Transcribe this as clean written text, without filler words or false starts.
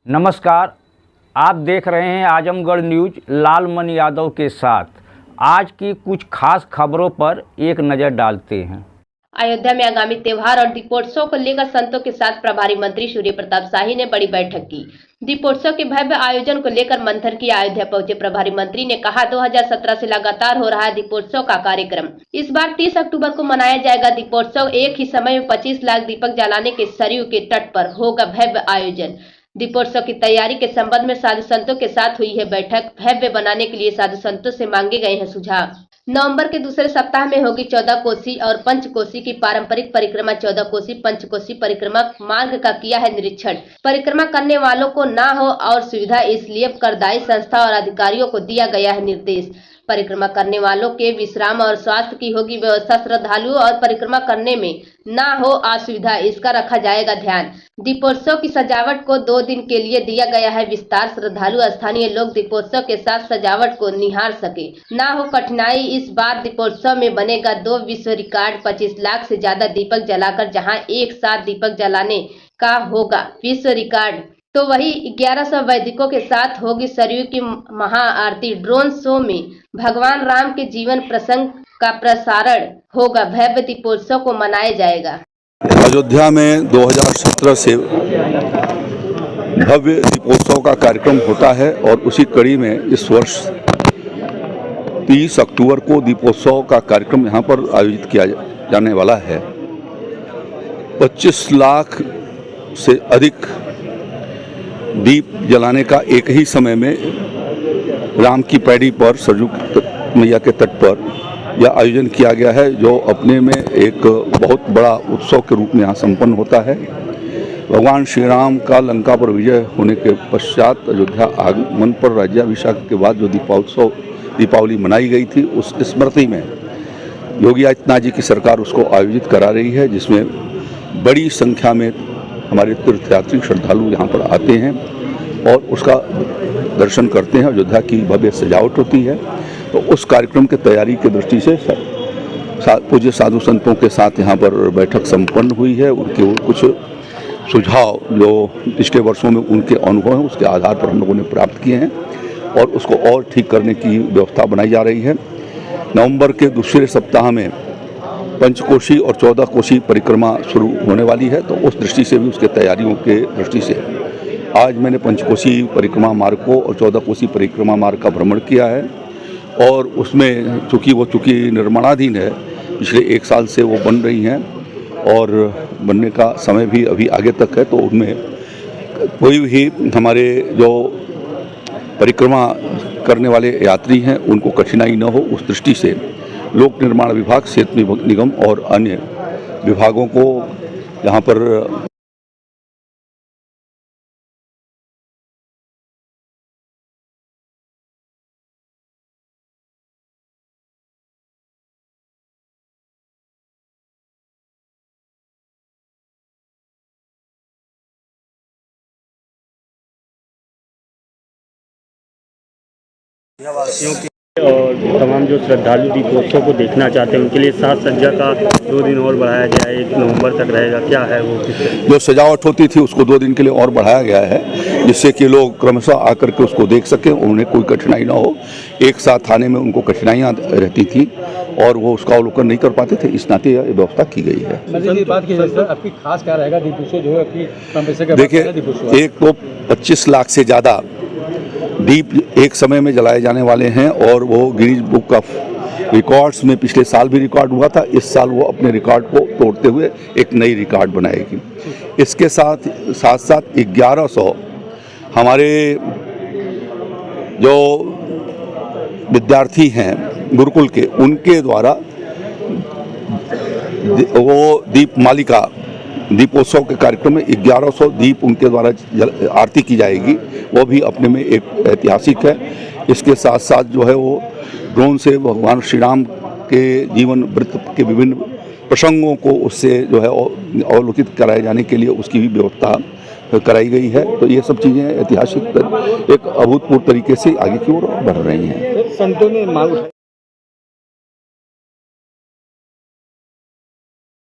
नमस्कार, आप देख रहे हैं आजमगढ़ न्यूज लालमन यादव के साथ। आज की कुछ खास खबरों पर एक नज़र डालते हैं। अयोध्या में आगामी त्योहार और दीपोत्सव को लेकर संतों के साथ प्रभारी मंत्री सूर्य प्रताप शाही ने बड़ी बैठक की। दीपोत्सव के भव्य आयोजन को लेकर मंथन की अयोध्या पहुंचे प्रभारी मंत्री ने कहा, 2017 से लगातार हो रहा है दीपोत्सव का कार्यक्रम। इस बार 30 अक्टूबर को मनाया जाएगा दीपोत्सव। एक ही समय में 25 लाख दीपक जलाने के सरयू के तट पर होगा भव्य आयोजन। दीपोत्सव की तैयारी के संबंध में साधु संतों के साथ हुई है बैठक। भव्य बनाने के लिए साधु संतों से मांगे गए हैं सुझाव। नवंबर के दूसरे सप्ताह में होगी 14 कोसी और पंचकोसी की पारंपरिक परिक्रमा। 14 कोसी पंचकोसी परिक्रमा मार्ग का किया है निरीक्षण। परिक्रमा करने वालों को ना हो और सुविधा, इसलिए करदायी संस्था और अधिकारियों को दिया गया है निर्देश। परिक्रमा करने वालों के विश्राम और स्वास्थ्य की होगी व्यवस्था। श्रद्धालुओं और परिक्रमा करने में ना हो असुविधा, इसका रखा जाएगा ध्यान। दीपोत्सव की सजावट को 2 दिन के लिए दिया गया है विस्तार। श्रद्धालु स्थानीय लोग दीपोत्सव के साथ सजावट को निहार सके, ना हो कठिनाई। इस बार दीपोत्सव में बनेगा 2 विश्व रिकॉर्ड। 25 लाख से ज्यादा दीपक जलाकर जहां एक साथ दीपक जलाने का होगा विश्व रिकॉर्ड, तो वही 1100 वैदिकों के साथ होगी सरयू की महाआरती। ड्रोन शो में भगवान राम के जीवन प्रसंग का प्रसारण होगा। भव्य दीपोत्सव को मनाया जाएगा। अयोध्या में 2017 से भव्य दीपोत्सव का कार्यक्रम होता है और उसी कड़ी में इस वर्ष 30 अक्टूबर को दीपोत्सव का कार्यक्रम यहाँ पर आयोजित किया जाने वाला है। 25 लाख से अधिक दीप जलाने का एक ही समय में राम की पैड़ी पर सरयू मैया के तट पर यह आयोजन किया गया है, जो अपने में एक बहुत बड़ा उत्सव के रूप में यहाँ संपन्न होता है। भगवान श्री राम का लंका पर विजय होने के पश्चात अयोध्या आगमन पर राज्याभिषेक के बाद जो दीपावली मनाई गई थी, उस स्मृति में योगी आदित्यनाथ जी की सरकार उसको आयोजित करा रही है, जिसमें बड़ी संख्या में हमारे तीर्थयात्री श्रद्धालु यहाँ पर आते हैं और उसका दर्शन करते हैं। अयोध्या की भव्य सजावट होती है, तो उस कार्यक्रम की तैयारी की दृष्टि से पूज्य साधु संतों के साथ यहाँ पर बैठक संपन्न हुई है। उनके कुछ सुझाव जो पिछले वर्षों में उनके अनुभव हैं, उसके आधार पर हम लोगों ने प्राप्त किए हैं और उसको और ठीक करने की व्यवस्था बनाई जा रही है। नवंबर के दूसरे सप्ताह में पंचकोशी और 14 कोसी परिक्रमा शुरू होने वाली है, तो उस दृष्टि से भी उसके तैयारियों के दृष्टि से आज मैंने पंचकोसी परिक्रमा मार्ग को और 14 कोसी परिक्रमा मार्ग का भ्रमण किया है और उसमें चूँकि निर्माणाधीन है, पिछले 1 साल से वो बन रही हैं और बनने का समय भी अभी आगे तक है, तो उनमें कोई भी हमारे जो परिक्रमा करने वाले यात्री हैं उनको कठिनाई न हो, उस दृष्टि से लोक निर्माण विभाग, सेतु निगम और अन्य विभागों को यहाँ पर वासियों के और तमाम जो श्रद्धालु दीपोत्सव को देखना चाहते हैं उनके लिए साज सज्जा का 2 दिन और बढ़ाया गया है। 1 नवंबर तक रहेगा। क्या है वो? जो सजावट होती थी उसको 2 दिन के लिए और बढ़ाया गया है, जिससे कि लोग क्रमशः आकर के उसको देख सकें, उन्हें कोई कठिनाई ना हो। एक साथ आने में उनको कठिनाइयाँ रहती थी और वो उसका अवलोकन नहीं कर पाते थे, इस नाते यह व्यवस्था की गई है। आपकी खास क्या रहेगा दीपोत्सव जो है? देखिए, एक तो 25 लाख से ज़्यादा दीप एक समय में जलाए जाने वाले हैं और वो गिनीज बुक ऑफ रिकॉर्ड्स में पिछले साल भी रिकॉर्ड हुआ था। इस साल वो अपने रिकॉर्ड को तोड़ते हुए एक नई रिकॉर्ड बनाएगी। इसके साथ साथ 1100 हमारे जो विद्यार्थी हैं गुरुकुल के, उनके द्वारा वो दीप मालिका दीपोत्सव के कार्यक्रम में 1100 दीप उनके द्वारा आरती की जाएगी। वो भी अपने में एक ऐतिहासिक है। इसके साथ साथ जो है वो ड्रोन से भगवान श्री राम के जीवन वृत्त के विभिन्न प्रसंगों को उससे जो है अवलोकित कराए जाने के लिए उसकी भी व्यवस्था कराई गई है। तो ये सब चीज़ें ऐतिहासिक एक अभूतपूर्व तरीके से आगे की ओर बढ़ रही हैं। संतों ने मांग